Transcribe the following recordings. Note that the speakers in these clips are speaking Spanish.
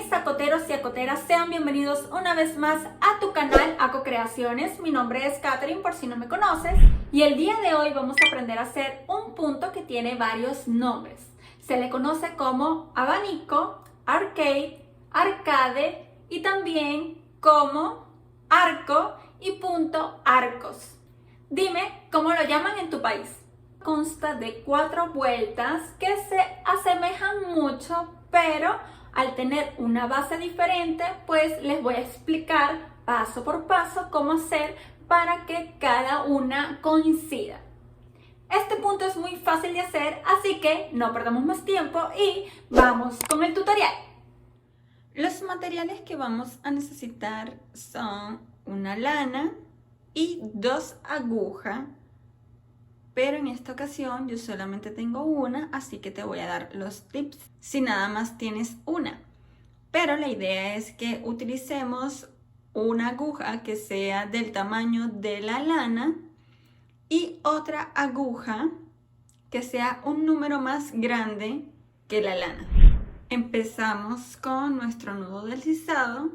mis acoteros y acoteras, sean bienvenidos una vez más a tu canal Aco Creaciones. Mi nombre es Katherine, por si no me conoces, y el día de hoy vamos a aprender a hacer un punto que tiene varios nombres. Se le conoce como abanico, arcade, arcade y también como arco y punto arcos. Dime cómo lo llaman en tu país. Consta de 4 vueltas que se asemejan mucho, pero al tener una base diferente, pues les voy a explicar paso por paso cómo hacer para que cada una coincida. Este punto es muy fácil de hacer, así que no perdamos más tiempo y vamos con el tutorial. Los materiales que vamos a necesitar son una lana y 2 agujas, pero en esta ocasión yo solamente tengo una, así que te voy a dar los tips si nada más tienes una. Pero la idea es que utilicemos una aguja que sea del tamaño de la lana y otra aguja que sea un número más grande que la lana. Empezamos con nuestro nudo deslizado.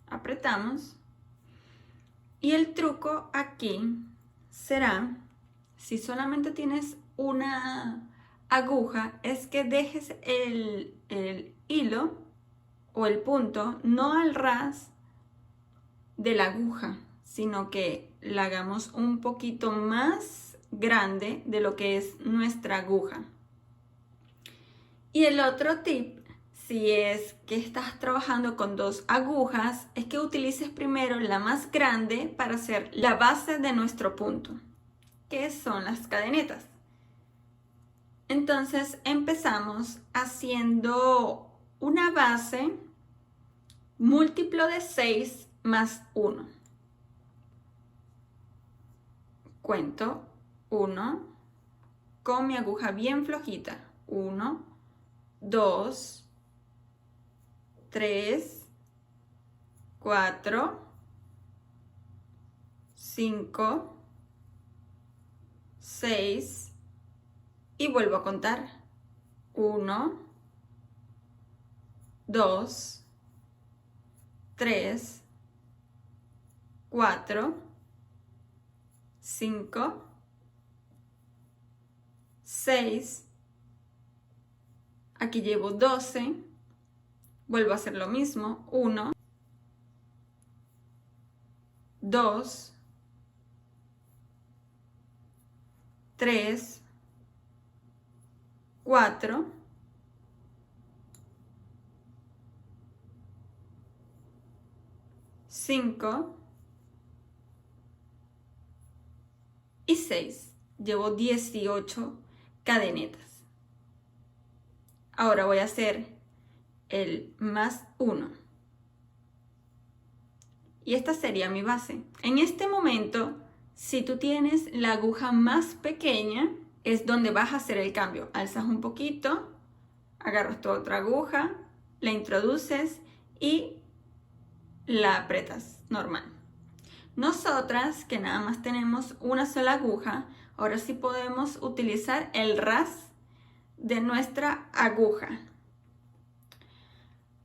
Apretamos. Y el truco aquí será, si solamente tienes una aguja, es que dejes el hilo o el punto no al ras de la aguja, sino que la hagamos un poquito más grande de lo que es nuestra aguja. Y el otro tip, si es que estás trabajando con 2 agujas, es que utilices primero la más grande para hacer la base de nuestro punto, que son las cadenetas. Entonces empezamos haciendo una base múltiplo de 6 más 1. Cuento 1 con mi aguja bien flojita. 1, 2, 3, 4, 5, 6 y vuelvo a contar. 1, 2, 3, 4, 5, 6, aquí llevo 12, vuelvo a hacer lo mismo, 1, 2, 3, 4, 5 y 6. Llevo 18 cadenetas. Ahora voy a hacer el más 1. Y esta sería mi base. En este momento, si tú tienes la aguja más pequeña, es donde vas a hacer el cambio. Alzas un poquito, agarras tu otra aguja, la introduces y la aprietas normal. Nosotras, que nada más tenemos una sola aguja, ahora sí podemos utilizar el ras de nuestra aguja.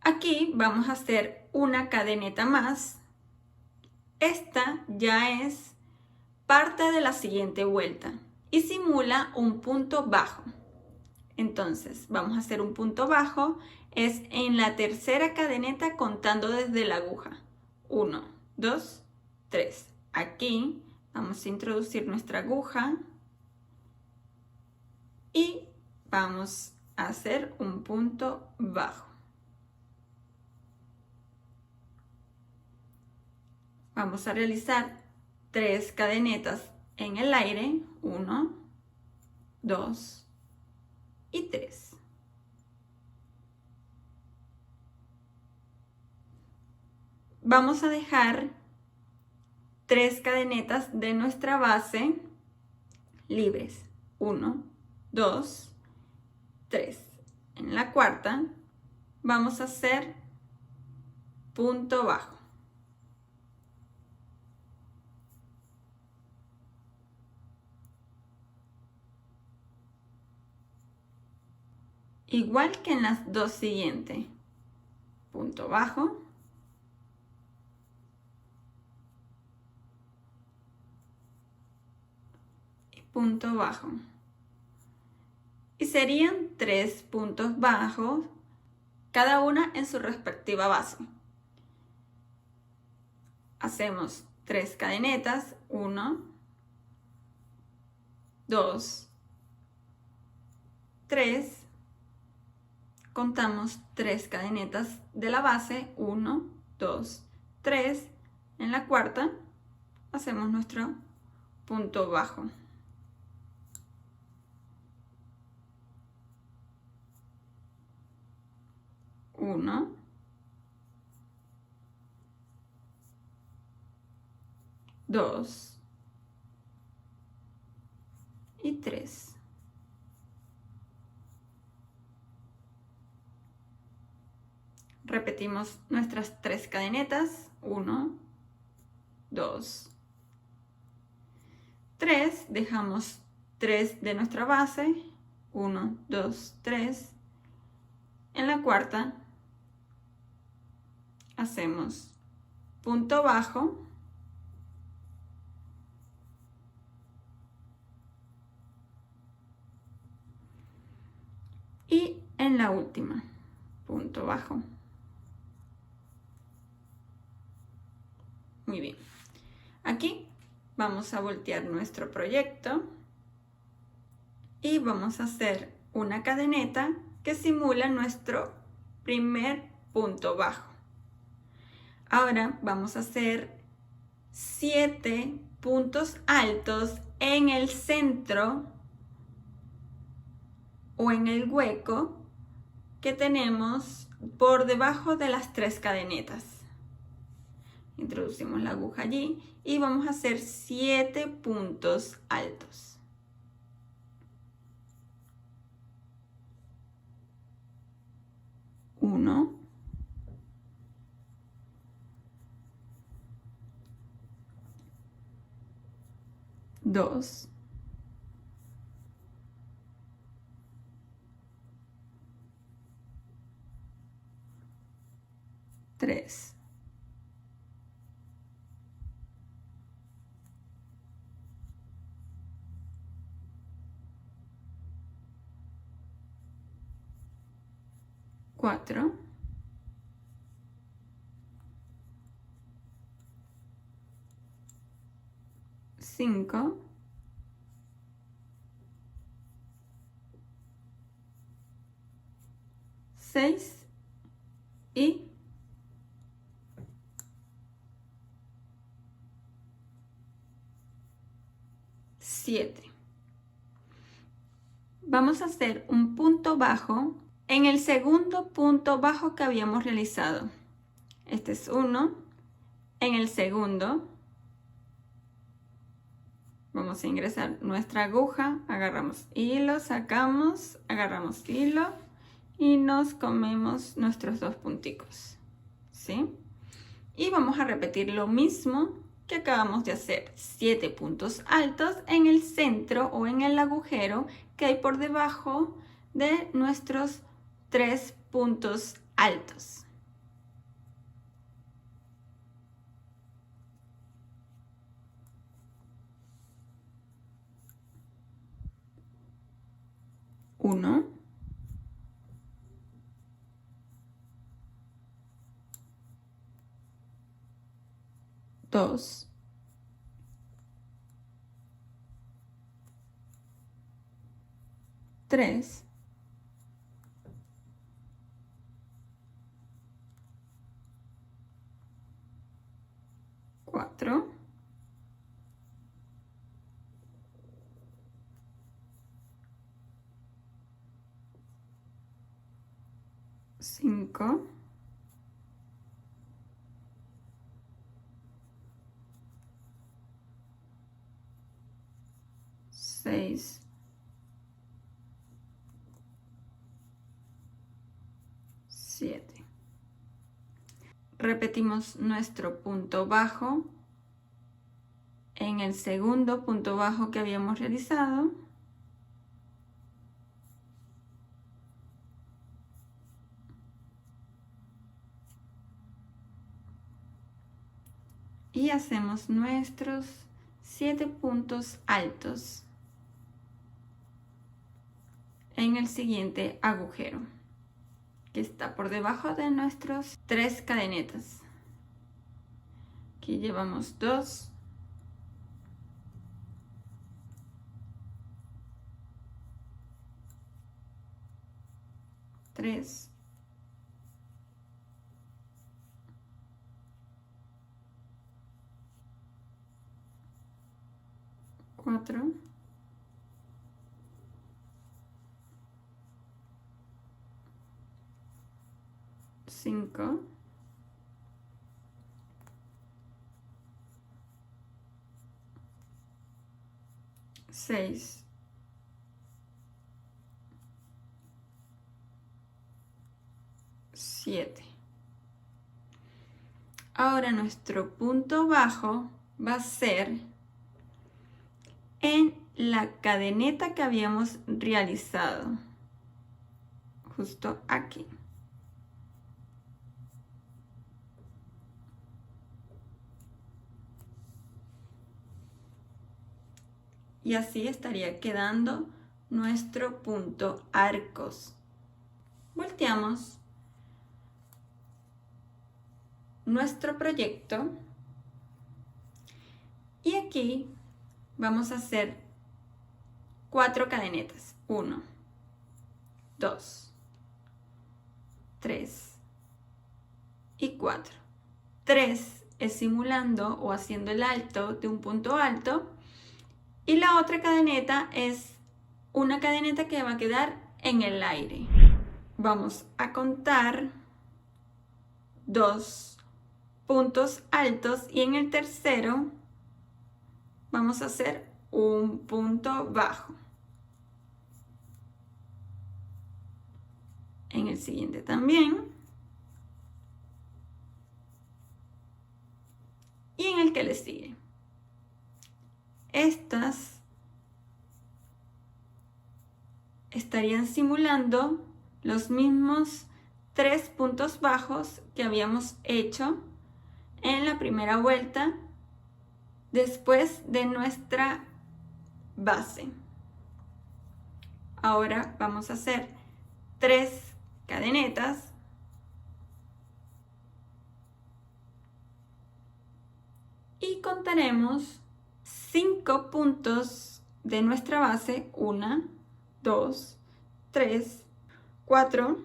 Aquí vamos a hacer una cadeneta más. Esta ya es parte de la siguiente vuelta y simula un punto bajo. Entonces vamos a hacer un punto bajo, es en la tercera cadeneta contando desde la aguja. 1, 2, 3. Aquí vamos a introducir nuestra aguja y vamos a hacer un punto bajo. Vamos a realizar 3 cadenetas en el aire. 1, 2 y 3. Vamos a dejar 3 cadenetas de nuestra base libres. 1, 2, 3. En la cuarta vamos a hacer punto bajo. igual que en las dos siguientes. Punto bajo. Y punto bajo. Y serían 3 puntos bajos, cada una en su respectiva base. Hacemos 3 cadenetas, 1, 2, 3. Contamos 3 cadenetas de la base, 1, 2, 3. En la cuarta hacemos nuestro punto bajo. 1, 2 y 3. Repetimos nuestras 3 cadenetas, 1, 2, 3, dejamos 3 de nuestra base, 1, 2, 3. En la cuarta hacemos punto bajo, y en la última, punto bajo. Muy bien. Aquí vamos a voltear nuestro proyecto y vamos a hacer una cadeneta que simula nuestro primer punto bajo. Ahora vamos a hacer 7 puntos altos en el centro o en el hueco que tenemos por debajo de las 3 cadenetas. Introducimos la aguja allí y vamos a hacer 7 puntos altos. 1, 2, 3, 4, 5, 6 y 7. Vamos a hacer un punto bajo en el segundo punto bajo que habíamos realizado. Este es uno. En el segundo vamos a ingresar nuestra aguja, agarramos hilo, sacamos, agarramos hilo y nos comemos nuestros 2 punticos, ¿sí? Y vamos a repetir lo mismo que acabamos de hacer, 7 puntos altos en el centro o en el agujero que hay por debajo de nuestros 3 puntos altos. Uno, 2, 3, 4, 5, 6, 7. Repetimos nuestro punto bajo en el segundo punto bajo que habíamos realizado. y hacemos nuestros 7 puntos altos en el siguiente agujero, que está por debajo de nuestros 3 cadenetas. Aquí llevamos 2, 3, 4, 5, 6, 7. Ahora nuestro punto bajo va a ser en la cadeneta que habíamos realizado, justo aquí. Y así estaría quedando nuestro punto arcos. Volteamos nuestro proyecto y aquí vamos a hacer 4 cadenetas. 1, 2, 3 y 4. 3 es simulando o haciendo el alto de un punto alto. Y la otra cadeneta es una cadeneta que va a quedar en el aire. Vamos a contar 2 puntos altos y en el tercero vamos a hacer un punto bajo. En el siguiente también. Y en el que le sigue. Estas estarían simulando los mismos 3 puntos bajos que habíamos hecho en la primera vuelta después de nuestra base. Ahora vamos a hacer 3 cadenetas y contaremos 5 puntos de nuestra base. 1, 2, 3, 4,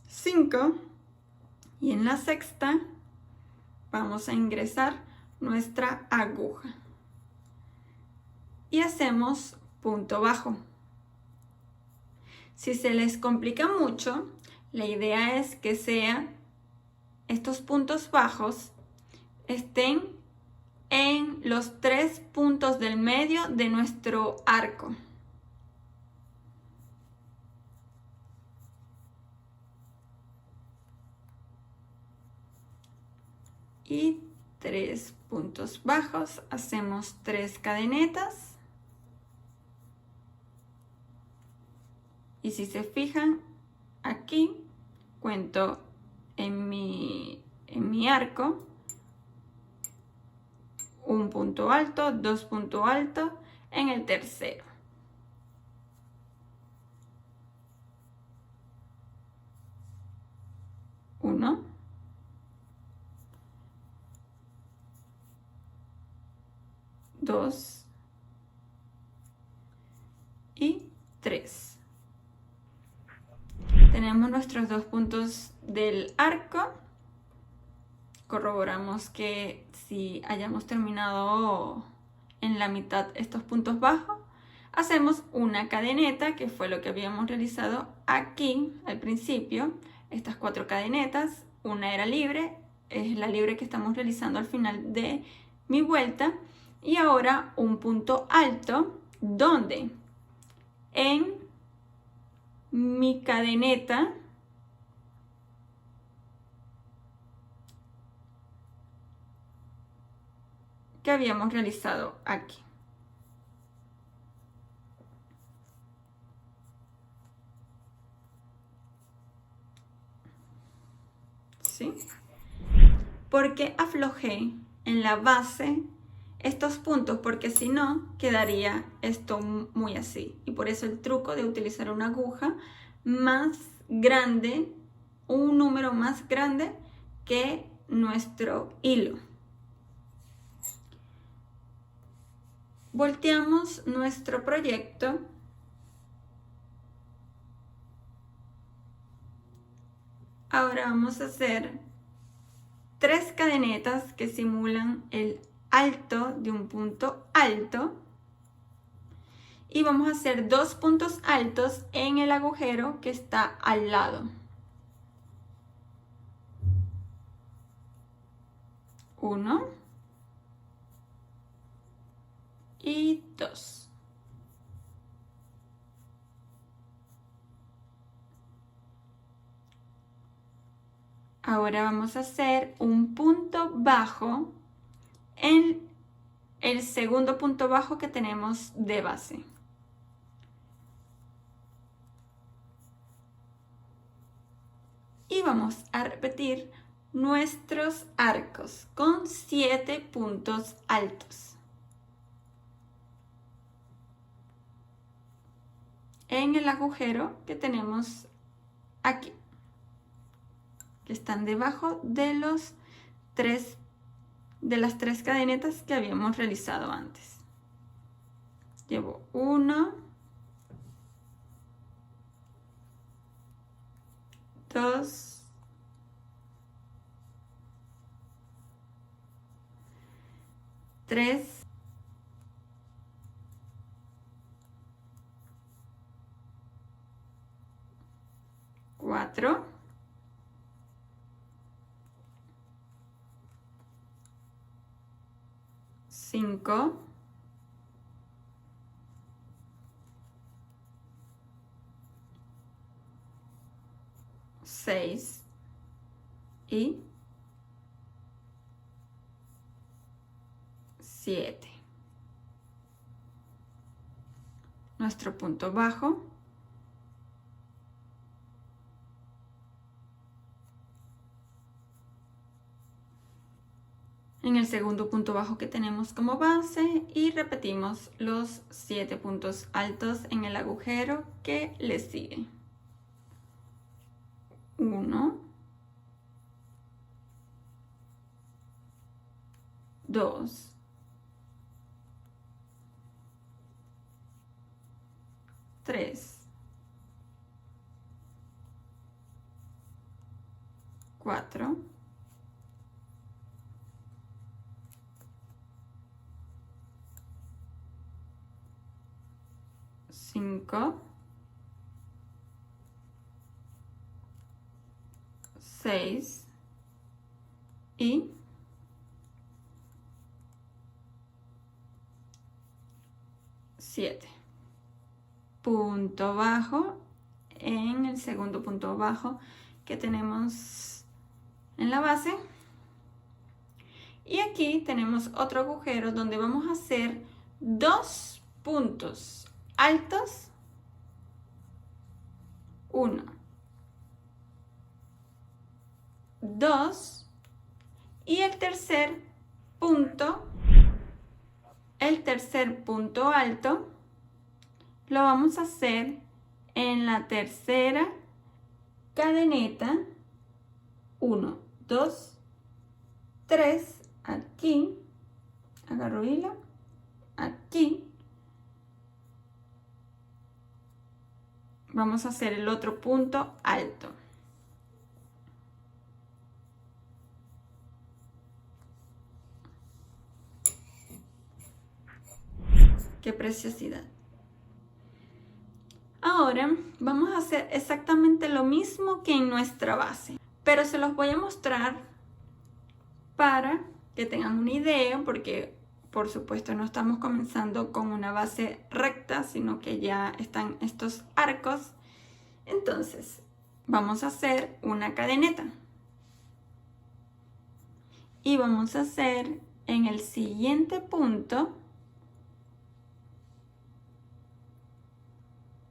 5 y en la sexta vamos a ingresar nuestra aguja y hacemos punto bajo. Si se les complica mucho, la idea es que estos puntos bajos estén en los 3 puntos del medio de nuestro arco. Y 3 puntos bajos, hacemos 3 cadenetas. Y si se fijan, aquí cuento en mi arco un punto alto, 2 puntos altos en el tercero. Uno, 2 y 3. Tenemos nuestros 2 puntos del arco. Corroboramos que si hayamos terminado en la mitad estos puntos bajos, hacemos una cadeneta, que fue lo que habíamos realizado aquí al principio. Estas 4 cadenetas, una era libre, es la libre que estamos realizando al final de mi vuelta. Y ahora un punto alto, donde en mi cadeneta que habíamos realizado aquí. ¿Sí? Porque aflojé en la base estos puntos, porque si no quedaría esto muy así. Y por eso el truco de utilizar una aguja más grande, un número más grande que nuestro hilo. Volteamos nuestro proyecto. Ahora vamos a hacer 3 cadenetas que simulan el alto de un punto alto. Y vamos a hacer 2 puntos altos en el agujero que está al lado. 1 y 2. Ahora vamos a hacer un punto bajo en el segundo punto bajo que tenemos de base. Y vamos a repetir nuestros arcos con 7 puntos altos en el agujero que tenemos aquí, que están debajo de las 3 cadenetas que habíamos realizado antes. Llevo 1, 2, 3, 4, 5, 6 y 7. Nuestro punto bajo. En el segundo punto bajo que tenemos como base y repetimos los 7 puntos altos en el agujero que le sigue. 1, 2, 3, 4, 5, 6 y 7. Punto bajo en el segundo punto bajo que tenemos en la base. Y aquí tenemos otro agujero donde vamos a hacer 2 puntos altos. 1, 2 y el tercer punto alto lo vamos a hacer en la tercera cadeneta. 1, 2, 3, aquí, agarro hilo, aquí. Vamos a hacer el otro punto alto. ¡Qué preciosidad! Ahora vamos a hacer exactamente lo mismo que en nuestra base, pero se los voy a mostrar para que tengan una idea, porque por supuesto no estamos comenzando con una base recta, sino que ya están estos arcos. Entonces vamos a hacer una cadeneta y vamos a hacer en el siguiente punto,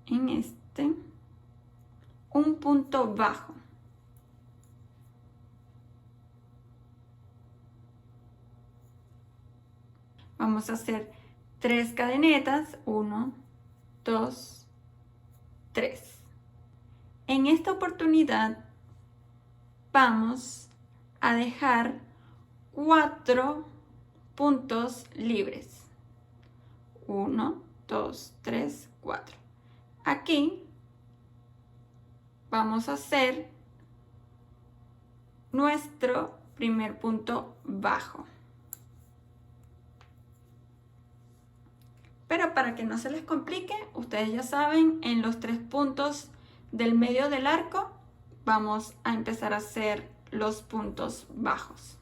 en este, un punto bajo. vamos a hacer 3 cadenetas, 1, 2, 3. En esta oportunidad vamos a dejar 4 puntos libres. 1, 2, 3, 4. Aquí vamos a hacer nuestro primer punto bajo. Pero para que no se les complique, ustedes ya saben, en los 3 puntos del medio del arco vamos a empezar a hacer los puntos bajos.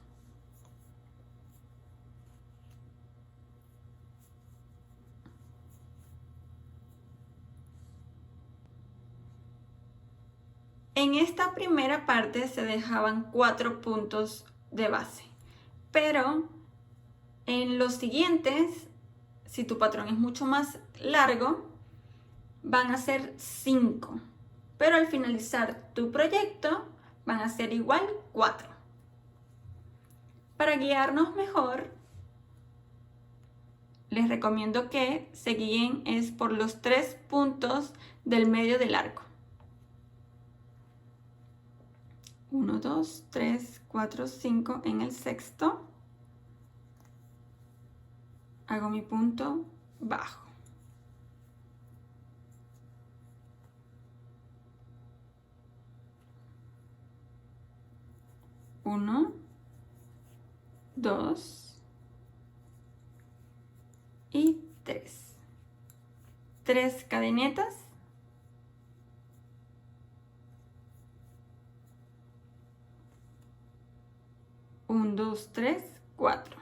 En esta primera parte se dejaban 4 puntos de base, pero en los siguientes, si tu patrón es mucho más largo, van a ser 5, pero al finalizar tu proyecto van a ser igual 4. Para guiarnos mejor, les recomiendo que se guíen por los 3 puntos del medio del arco. 1, 2, 3, 4, 5 en el sexto. Hago mi punto bajo. Uno, 2 y 3. 3 cadenetas. Un, 2, 3, 4.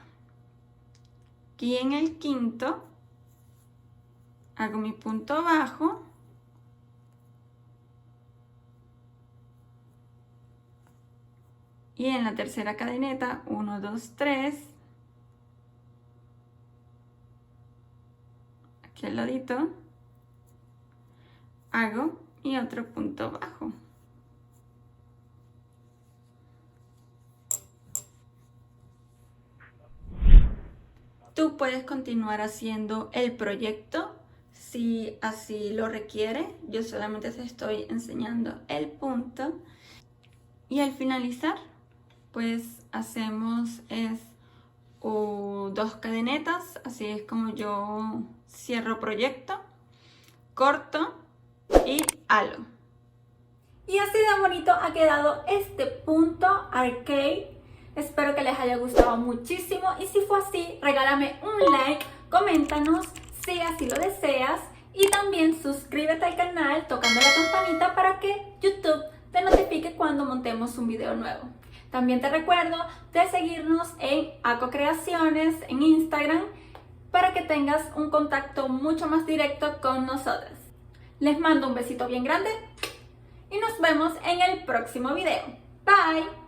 Aquí en el quinto hago mi punto bajo. Y en la tercera cadeneta, 1, 2, 3. Aquí al ladito hago mi otro punto bajo. Tú puedes continuar haciendo el proyecto si así lo requiere. Yo solamente te estoy enseñando el punto. Y al finalizar, pues hacemos 2 cadenetas. Así es como yo cierro proyecto. Corto y halo. Y así de bonito ha quedado este punto arcade. Espero que les haya gustado muchísimo y si fue así, regálame un like, coméntanos si así lo deseas y también suscríbete al canal tocando la campanita para que YouTube te notifique cuando montemos un video nuevo. También te recuerdo de seguirnos en ACO Creaciones en Instagram para que tengas un contacto mucho más directo con nosotras. Les mando un besito bien grande y nos vemos en el próximo video. Bye.